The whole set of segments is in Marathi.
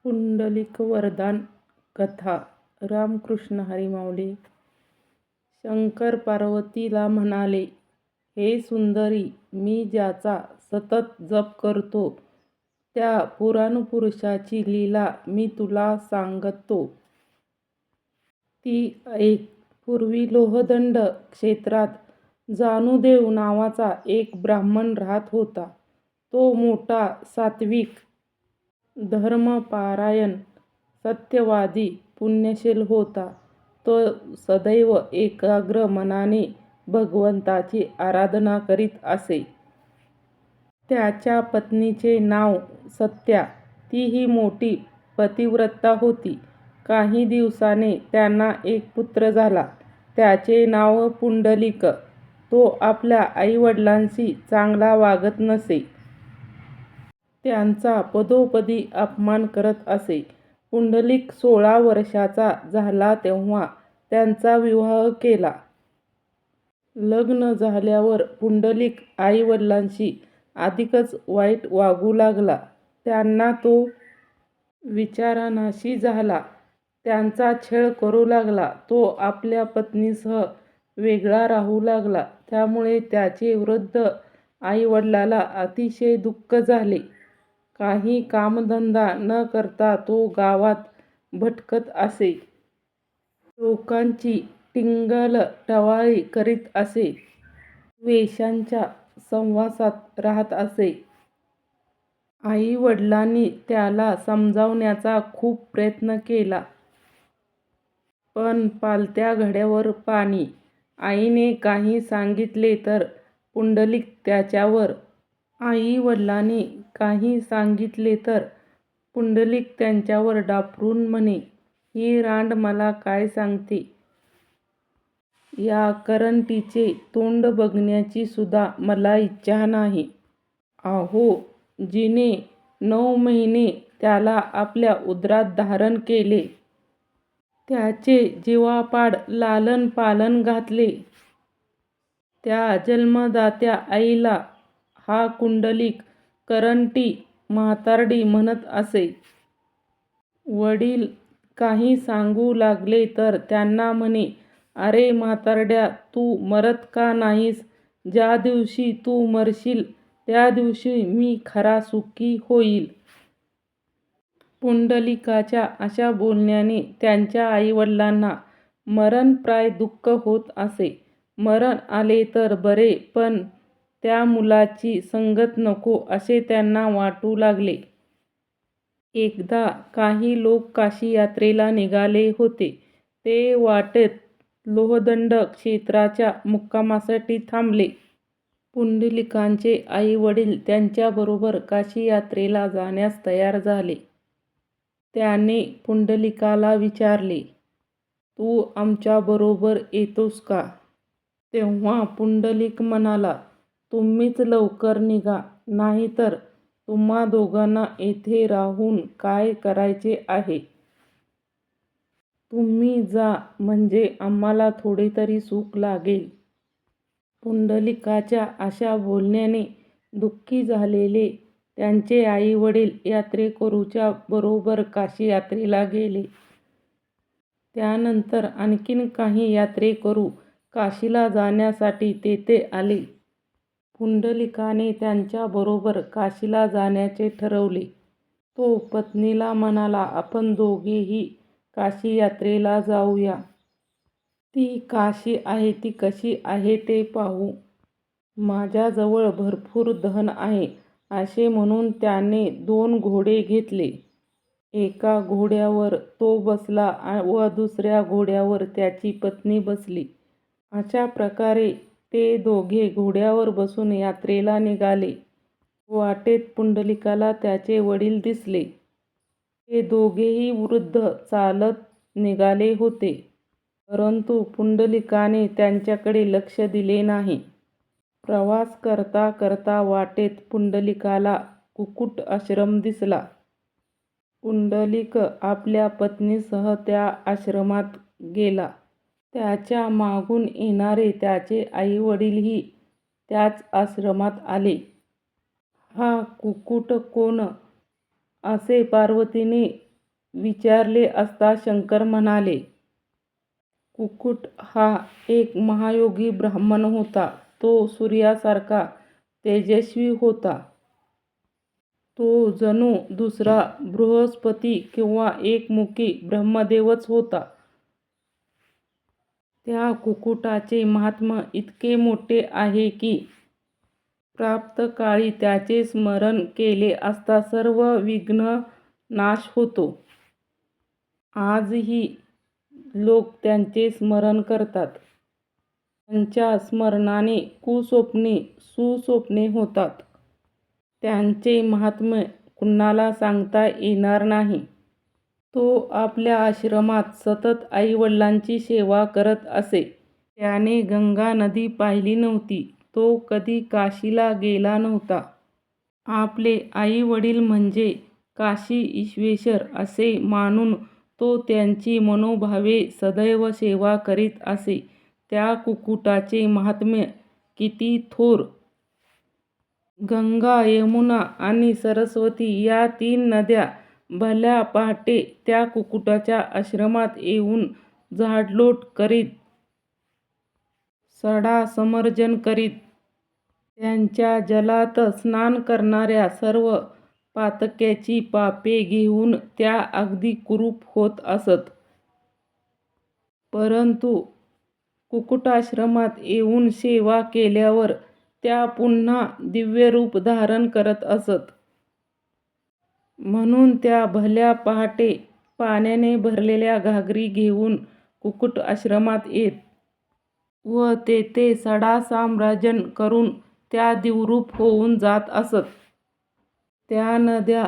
पुंडलिक वरदान कथा. रामकृष्ण हरी माऊली. शंकर पार्वतीला म्हणाले, हे सुंदरी, मी ज्याचा सतत जप करतो त्या पुराणपुरुषाची लीला मी तुला सांगतो. ती ऐक. पूर्वी लोहदंड क्षेत्रात जानुदेव नावाचा एक ब्राह्मण राहत होता. तो मोठा सात्विक, धर्मपरायण, सत्यवादी, पुण्यशील होता. तो सदैव एकाग्र मनाने भगवंताची आराधना करीत असे. त्याच्या पत्नीचे नाव सत्या. तीही मोठी पतिव्रता होती. काही दिवसाने त्यांना एक पुत्र झाला. त्याचे नाव पुंडलिक. तो आपल्या आईवडिलांशी चांगला वागत नसे. त्यांचा पदोपदी अपमान करत असे. पुंडलिक 16 वर्षाचा झाला तेव्हा त्यांचा विवाह केला. लग्न झाल्यावर पुंडलिक आईवडिलांशी अधिकच वाईट वागू लागला. त्यांना तो विचारनाशी झाला. त्यांचा छळ करू लागला. तो आपल्या पत्नीसह वेगळा राहू लागला. त्यामुळे त्याचे वृद्ध आईवडिलाला अतिशय दुःख झाले. काही कामधंदा न करता तो गावात भटकत असे. लोकांची टिंगलटवाळी करीत असे. वेश्यांच्या सहवासात राहत असे. आईवडिलांनी त्याला समजावण्याचा खूप प्रयत्न केला, पण पालत्या घड्यावर पाणी. आईने काही सांगितले तर पुंडलिक त्याच्यावर, आईवडिलांनी काही सांगितले तर पुंडलिक त्यांच्यावर डाफरून म्हणे, ही रांड मला काय सांगते? या करंटीचे तोंड बघण्याची सुद्धा मला इच्छा नाही. अहो, जिने 9 महिने त्याला आपल्या उदरात धारण केले, त्याचे जीवापाड लालन पालन घातले, त्या जन्मदात्या आईला हा पुंडलिक करंटी म्हातारडी म्हणत असे. वडील काही सांगू लागले तर त्यांना म्हणे, अरे म्हातारड्या, तू मरत का नाहीस? ज्या दिवशी तू मरशील त्या दिवशी मी खरा सुखी होईल. पुंडलिकाच्या अशा बोलण्याने त्यांच्या आईवडिलांना मरणप्राय दुःख होत असे. मरण आले तर बरे, पण त्या मुलाची संगत नको असे त्यांना वाटू लागले. एकदा काही लोक काशी यात्रेला निघाले होते. ते वाटेत लोहदंड क्षेत्राच्या मुक्कामासाठी थांबले. पुंडलिकाचे आईवडील त्यांच्याबरोबर काशी यात्रेला जाण्यास तयार झाले. त्याने पुंडलिकाला विचारले, तू आमच्याबरोबर येतोस का? तेव्हा पुंडलिक म्हणाला, तुम्हीच लवकर निघा, नाहीतर तुम्हा दोघांना येथे राहून काय करायचे आहे? तुम्ही जा, म्हणजे आम्हाला थोडे तरी सुख लागेल. पुंडलिकाच्या अशा बोलण्याने दुःखी झालेले त्यांचे आईवडील यात्रेकरूच्या बरोबर काशी यात्रेला गेले. त्यानंतर आणखीन काही यात्रेकरू काशीला जाण्यासाठी तेथे आले. पुंडलिकाने त्यांच्याबरोबर काशीला जाण्याचे ठरवले. तो पत्नीला म्हणाला, आपण दोघेही काशी यात्रेला जाऊया. ती काशी आहे ती कशी आहे ते पाहू. माझ्याजवळ भरपूर धन आहे. असे म्हणून त्याने 2 घोडे घेतले. एका घोड्यावर तो बसला व दुसऱ्या घोड्यावर त्याची पत्नी बसली. अशा प्रकारे ते दोघे घोड्यावर बसून यात्रेला निघाले. वाटेत पुंडलिकाला त्याचे वडील दिसले. ते दोघेही वृद्ध चालत निघाले होते, परंतु पुंडलिकाने त्यांच्याकडे लक्ष दिले नाही. प्रवास करता करता वाटेत पुंडलिकाला कुक्कुट आश्रम दिसला. पुंडलिक आपल्या पत्नीसह त्या आश्रमात गेला. त्याच्या मागून येणारे त्याचे आईवडीलही त्याच आश्रमात आले. हा कुक्कुट कोण? असे पार्वतीने विचारले असता शंकर म्हणाले, कुक्कुट हा एक महायोगी ब्राह्मण होता. तो सूर्यासारखा तेजस्वी होता. तो जणू दुसरा बृहस्पती किंवा एकमुखी ब्रह्मदेवच होता. त्या कुक्कुटाचे महात्म्य इतके मोठे आहे की प्राप्तकाळी त्याचे स्मरण केले असता सर्व विघ्न नाश होतो. आजही लोक त्यांचे स्मरण करतात. त्यांच्या स्मरणाने कुस्वप्ने सुस्वप्ने होतात. त्यांचे महात्म्य कुणाला सांगता येणार नाही. तो आपल्या आश्रमात सतत आईवडिलांची सेवा करत असे. त्याने गंगा नदी पाहिली नव्हती. तो कधी काशीला गेला नव्हता. आपले आईवडील म्हणजे काशी विश्वेश्वर असे मानून तो त्यांची मनोभावे सदैव सेवा करीत असे. त्या कुक्कुटाचे महात्म्य किती थोर! गंगा, यमुना आणि सरस्वती या 3 नद्या भल्या पहाटे त्या कुक्कुटाच्या आश्रमात येऊन झाडलोट करीत, सडा समर्जन करीत. त्यांच्या जलात स्नान करणाऱ्या सर्व पातक्यांची पापे घेऊन त्या अगदी कुरूप होत असत. परंतु कुक्कुटाश्रमात येऊन सेवा केल्यावर त्या पुन्हा दिव्यरूप धारण करत असत. म्हणून त्या भल्या पहाटे पाण्याने भरलेल्या घागरी घेऊन कुक्कुट आश्रमात येत व तेथे सडा समर्जन करून त्या दिव्यरूप होऊन जात असत. त्या नद्या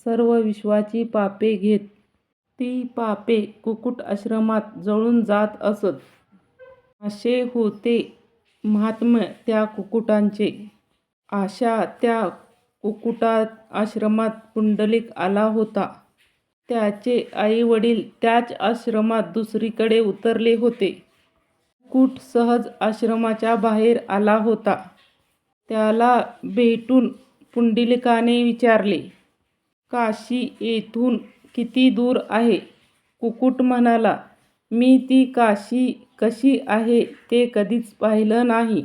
सर्व विश्वाची पापे घेत. ती पापे कुक्कुट आश्रमात जळून जात असत. असे होते महात्म्य त्या कुक्कुटांचे. अशा त्या कुक्कुट आश्रमात पुंडलिक आला होता. त्याचे आईवडील त्याच आश्रमात दुसरीकडे उतरले होते. कुक्कुट सहज आश्रमाच्या बाहेर आला होता. त्याला भेटून पुंडलिकाने विचारले, काशी येथून किती दूर आहे? कुक्कुट म्हणाला, मी ती काशी कशी आहे ते कधीच पाहिलं नाही.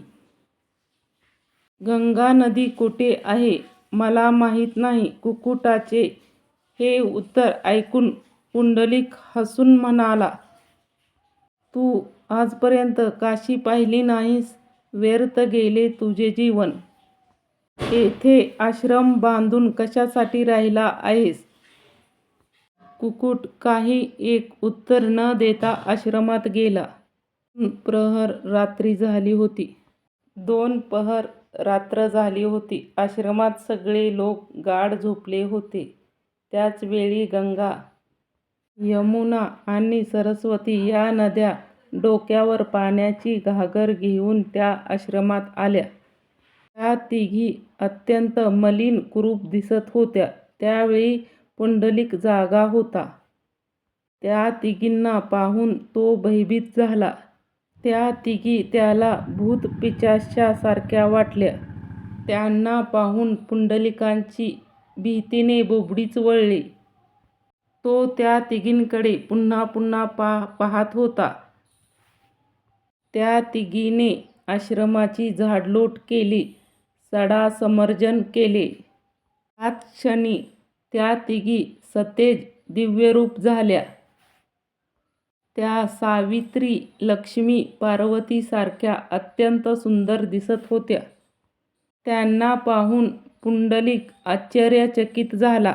गंगा नदी कुठे आहे मला माहीत नाही. कुक्कुटाचे हे उत्तर ऐकून पुंडलिक हसून म्हणाला, तू आजपर्यंत काशी पाहिली नाहीस. व्यर्थ गेले तुझे जीवन. येथे आश्रम बांधून कशासाठी राहिला आहेस? कुक्कुट काही एक उत्तर न देता आश्रमात गेला. 2 प्रहर रात्र झाली होती. 2 प्रहर रात्र झाली होती. आश्रमात सगळे लोक गाढ झोपले होते. त्याच वेळी गंगा, यमुना आणि सरस्वती या नद्या डोक्यावर पाण्याची घागर घेऊन त्या आश्रमात आल्या. त्या तिघी अत्यंत मलिन कुरूप दिसत होत्या. त्यावेळी पुंडलिक जागा होता. त्या तिघींना पाहून तो भयभीत झाला. त्या तिघी त्याला भूतपिशाचासारख्या वाटल्या. त्यांना पाहून पुंडलिकाची भीतीने बोबडीच वळली. तो त्या तिघींकडे पुन्हा पुन्हा पाहत होता. त्या तिघींनी आश्रमाची झाडलोट केली, सडा समर्जन केले. त्याच क्षणी त्या तिघी सतेज दिव्यरूप झाल्या. त्या सावित्री, लक्ष्मी, पार्वतीसारख्या अत्यंत सुंदर दिसत होत्या. त्यांना पाहून पुंडलिक आश्चर्यचकित झाला.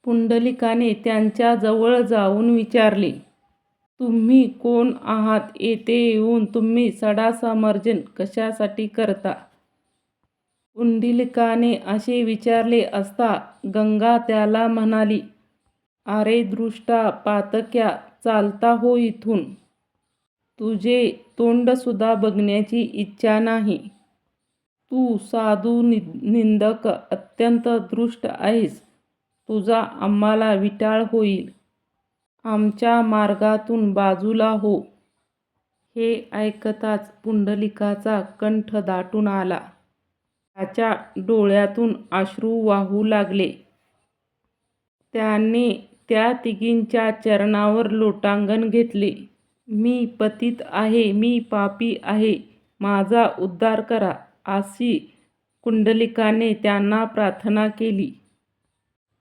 पुंडलिकाने त्यांच्या जवळ जाऊन विचारले, तुम्ही कोण आहात? येथे येऊन तुम्ही सडा समर्जन कशासाठी करता? पुंडलिकाने असे विचारले असता गंगा त्याला म्हणाली, अरे दुष्टा पातक्या, चालता हो इथून. तुझे तोंडसुद्धा बघण्याची इच्छा नाही. तू साधू निंदक अत्यंत दुष्ट आहेस. तुझा आम्हाला विटाळ होईल. आमच्या मार्गातून बाजूला हो. हे ऐकताच पुंडलिकाचा कंठ दाटून आला. त्याच्या डोळ्यातून अश्रू वाहू लागले. त्याने त्या तिघींच्या चरणावर लोटांगण घेतले. मी पतित आहे, मी पापी आहे, माझा उद्धार करा, अशी कुंडलिकाने त्यांना प्रार्थना केली.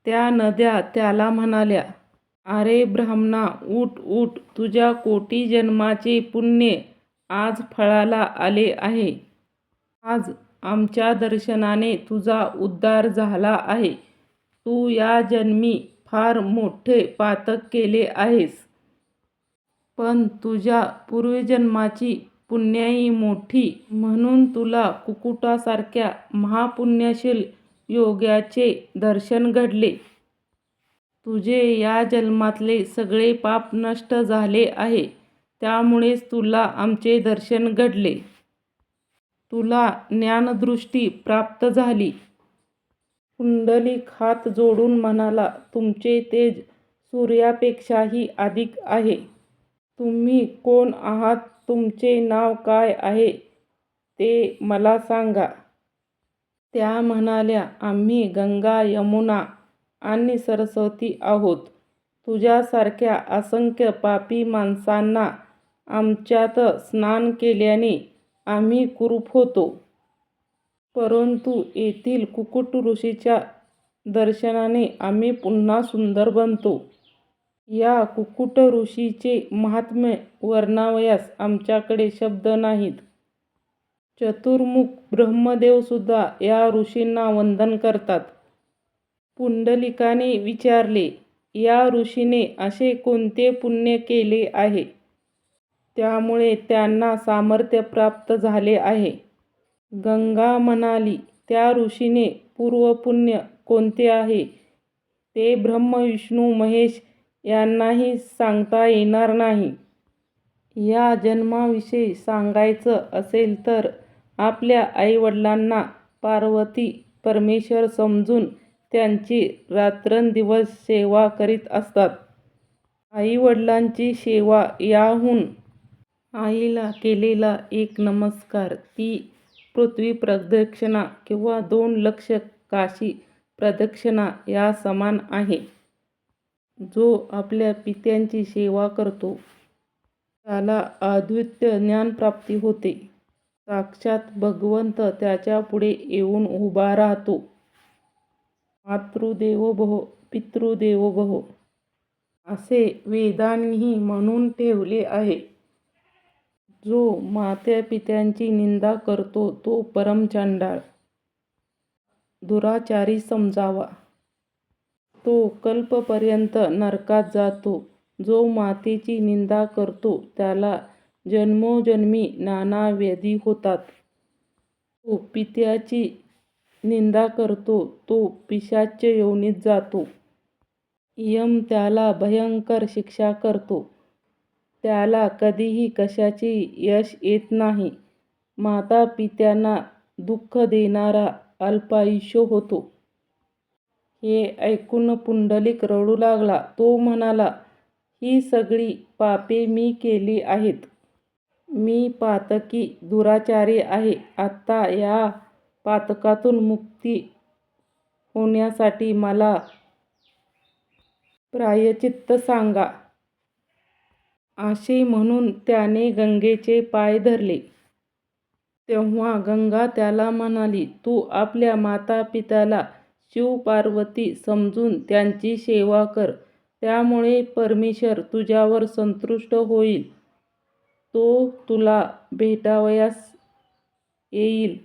त्या नद्या त्याला म्हणाल्या, अरे ब्राह्मणा, उठ उठ, तुझ्या कोटी जन्माचे पुण्य आज फळाला आले आहे. आज आमच्या दर्शनाने तुझा उद्धार झाला आहे. तू या जन्मी फार मोठे पातक केले आहेस, पण तुझ्या पूर्वजन्माची पुण्याई मोठी, म्हणून तुला कुकुटासारख्या महापुण्यशील योग्याचे दर्शन घडले. तुझे या जन्मातले सगळे पाप नष्ट झाले आहे, त्यामुळेच तुला आमचे दर्शन घडले. तुला ज्ञानदृष्टी प्राप्त झाली. पुंडलिक हात जोडून म्हणाला, तुमचे तेज सूर्यापेक्षाही अधिक आहे. तुम्ही कोण आहात? तुमचे नाव काय आहे ते मला सांगा. त्या म्हणाल्या, आम्ही गंगा, यमुना आणि सरस्वती आहोत. तुझ्यासारख्या असंख्य पापी माणसांना आमच्यात स्नान केल्याने आम्ही कुरूप होतो. परंतु येथील कुकुट ऋषीच्या दर्शनाने आम्ही पुन्हा सुंदर बनतो. या कुकुट ऋषीचे महात्म्य वर्णावयास आमच्याकडे शब्द नाहीत. चतुर्मुख ब्रह्मदेवसुद्धा या ऋषींना वंदन करतात. पुंडलिकाने विचारले, या ऋषीने असे कोणते पुण्य केले आहे, त्यामुळे त्यांना सामर्थ्य प्राप्त झाले आहे? गंगा म्हणाली, त्या ऋषीने पूर्वपुण्य कोणते आहे ते ब्रह्मा, विष्णू, महेश यांनाही सांगता येणार नाही. या जन्माविषयी सांगायचं असेल तर आपल्या आईवडिलांना पार्वती परमेश्वर समजून त्यांची रात्रंदिवस सेवा करीत असतात. आईवडिलांची सेवा याहून आईला केलेला एक नमस्कार ती पृथ्वी प्रदक्षिणा किंवा 2 लक्ष काशी प्रदक्षिणा या समान आहे. जो आपल्या पित्यांची सेवा करतो त्याला अद्वैत ज्ञानप्राप्ती होते. साक्षात भगवंत त्याच्यापुढे येऊन उभा राहतो. मातृदेवो भव, पितृदेवो भव असे वेदांनीही म्हणून ठेवले आहे. जो मातापित्यांची निंदा करतो तो परमचंडाळ, दुराचारी समजावा. तो कल्पपर्यंत नरकात जातो. जो मातेची निंदा करतो त्याला जन्मोजन्मी नाना व्याधी होतात. जो पित्याची निंदा करतो तो पिशाच योनीत जातो. यम त्याला भयंकर शिक्षा करतो. त्याला कधीही कशाचे यश येत नाही. मातापित्यांना दुःख देणारा अल्पायुष्य होतो. हे ऐकून पुंडलिक रडू लागला. तो म्हणाला, ही सगळी पापे मी केली आहेत. मी पातकी दुराचारी आहे. आता या पातकातून मुक्ती होण्यासाठी मला प्रायश्चित्त सांगा. असे म्हणून त्याने गंगेचे पाय धरले. तेव्हा गंगा त्याला म्हणाली, तू आपल्या मातापित्याला शिव-पार्वती समजून त्यांची सेवा कर. त्यामुळे परमेश्वर तुझ्यावर संतुष्ट होईल. तो तुला भेटावयास येईल.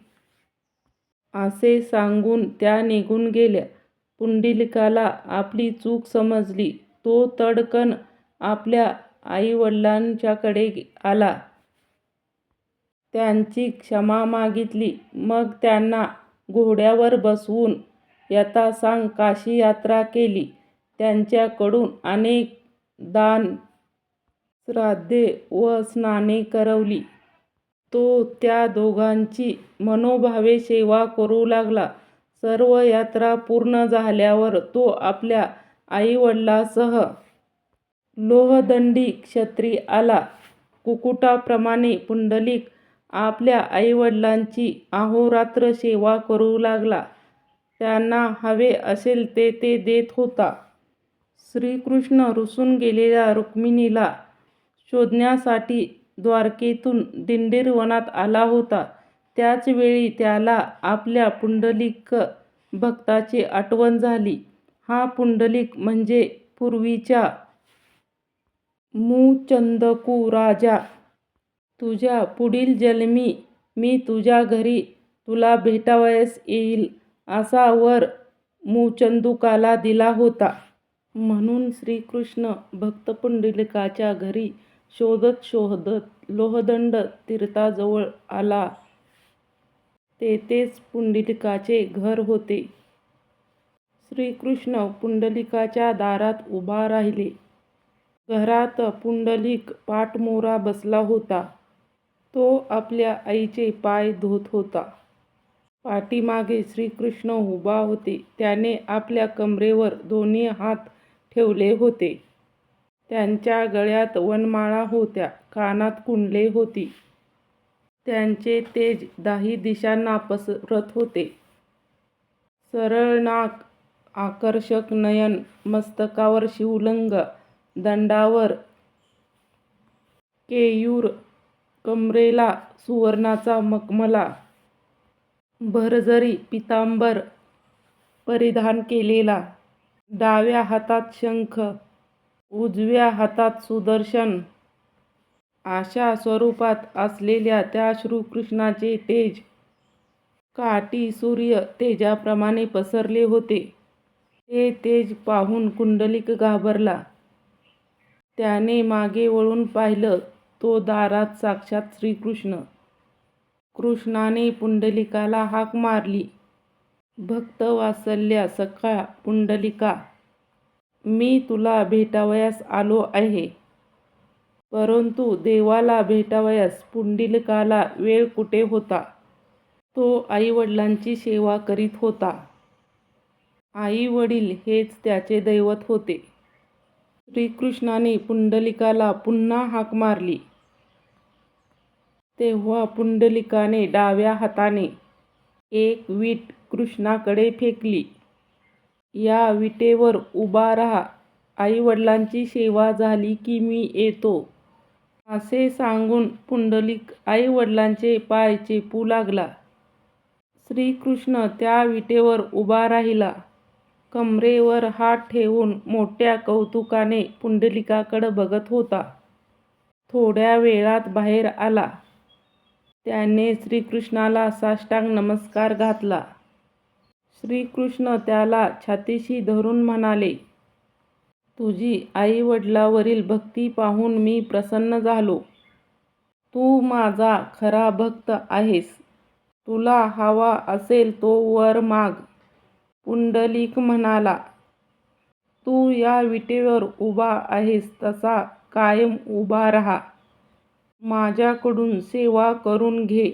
असे सांगून त्या निघून गेल्या. पुंडलिकाला आपली चूक समजली. तो तडकन आपल्या आईवडिलांच्याकडे आला. त्यांची क्षमा मागितली. मग त्यांना घोड्यावर बसवून यथासांग काशी यात्रा केली. त्यांच्याकडून अनेक दान, श्राद्धे व स्नाने करवली. तो त्या दोघांची मनोभावे सेवा करू लागला. सर्व यात्रा पूर्ण झाल्यावर तो आपल्या आईवडिलांसह लोहदंडी क्षेत्री आला. कुकुटाप्रमाणे पुंडलिक आपल्या आईवडिलांची अहोरात्र सेवा करू लागला. त्यांना हवे असेल ते देत होता. श्रीकृष्ण रुसून गेलेल्या रुक्मिणीला शोधण्यासाठी द्वारकेतून दिंडीर वनात आला होता. त्याच वेळी त्याला आपल्या पुंडलिक भक्ताची आठवण झाली. हा पुंडलिक म्हणजे पूर्वीचा मुचंदकू राजा. तुझ्या पुढील जन्मी मी तुझ्या घरी तुला भेटावयास येईल असा वर मुचंदूकाला दिला होता. म्हणून श्रीकृष्ण भक्त पुंडलिकाच्या घरी शोधत शोधत लोहदंड तीर्थाजवळ आला. तेथेच पुंडलिकाचे घर होते. श्रीकृष्ण पुंडलिकाच्या दारात उभा राहिले. घरात पुंडलिक पाठमोरा बसला होता. तो आपल्या आईचे पाय धुत होता. पाठीमागे श्रीकृष्ण उभा होते. त्याने आपल्या कमरेवर दोन्ही हात ठेवले होते. त्यांच्या गळ्यात वनमाळा होत्या. कानात कुंडले होती. त्यांचे तेज दाही दिशांना पसरत होते. सरळ नाक, आकर्षक नयन, मस्तकावर शिवलिंग, दंडावर केयूर, कमरेला सुवर्णाचा मखमला, भरजरी पीतांबर परिधान केलेला, डाव्या हातात शंख, उजव्या हातात सुदर्शन, अशा स्वरूपात असलेल्या त्या श्रीकृष्णाचे तेज काठी सूर्य तेजाप्रमाणे पसरले होते. ते तेज पाहून पुंडलिक घाबरला. त्याने मागे वळून पाहिलं. तो दारात साक्षात श्रीकृष्ण. कृष्णाने पुंडलिकाला हाक मारली, भक्तवात्सल्या सखा पुंडलिका, मी तुला भेटावयास आलो आहे. परंतु देवाला भेटावयास पुंडलिकाला वेळ कुठे होता. तो आईवडिलांची सेवा करीत होता. आई-वडील हेच त्याचे दैवत होते. श्रीकृष्णाने पुंडलिकाला पुन्हा हाक मारली. तेव्हा पुंडलिकाने डाव्या हाताने एक वीट कृष्णाकडे फेकली. या विटेवर उभा राहा. आई-वडिलांची सेवा झाली की मी येतो. असे सांगून पुंडलिक आई-वडिलांचे पाय चेपू लागला. श्रीकृष्ण त्या विटेवर उभा राहिला. कमरेवर हात ठेवून मोठ्या कौतुकाने पुंडलिकाकडे बघत होता. थोड्या वेळात बाहेर आला. त्याने श्रीकृष्णाला साष्टांग नमस्कार घातला. श्रीकृष्ण त्याला छातीशी धरून म्हणाले, तुझी आई-वडिलांवरील भक्ती पाहून मी प्रसन्न झालो. तू माझा खरा भक्त आहेस. तुला हवा असेल तो वर माग. पुंडलिक म्हणाला, तू या विटेवर उभा आहेस तसा कायम उभा राहा. माझ्याकडून सेवा करून घे.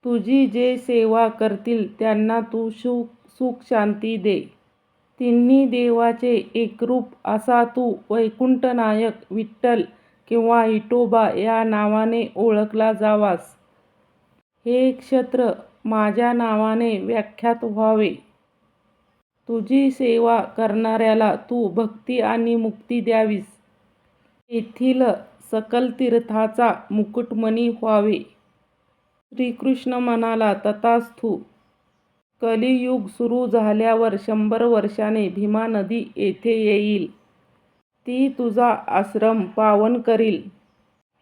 तुझी जे सेवा करतील त्यांना तू सुख शांती दे. तिन्ही देवाचे एकरूप असा तू वैकुंठनायक विठ्ठल किंवा विठोबा या नावाने ओळखला जावास. हे क्षत्र माझ्या नावाने विख्यात व्हावे. तुझी सेवा करणाऱ्याला तू भक्ती आणि मुक्ती द्यावीस. येथील सकल तीर्थाचा मुकुटमणी व्हावे. श्रीकृष्ण म्हणाला, तथास्तु. कलियुग सुरू झाल्यावर 100 वर्षांनी भीमा नदी येथे येईल. ती तुझा आश्रम पावन करील.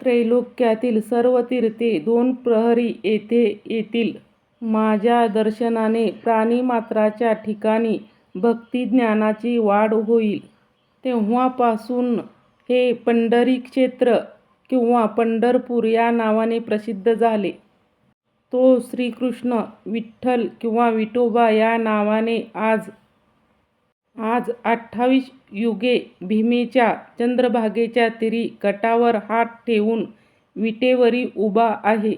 त्रैलोक्यातील सर्व तीर्थे 2 प्रहरी येथे येतील. माझ्या दर्शनाने प्राणिमात्राच्या ठिकाणी भक्तिज्ञानाची वाढ होईल. तेव्हापासून हे पंढरी क्षेत्र किंवा पंढरपूर या नावाने प्रसिद्ध झाले. तो श्रीकृष्ण विठ्ठल किंवा विठोबा या नावाने आज 28 युगे भीमेच्या चंद्रभागेच्या तीरी कटावर हात ठेवून विटेवरी उभा आहे.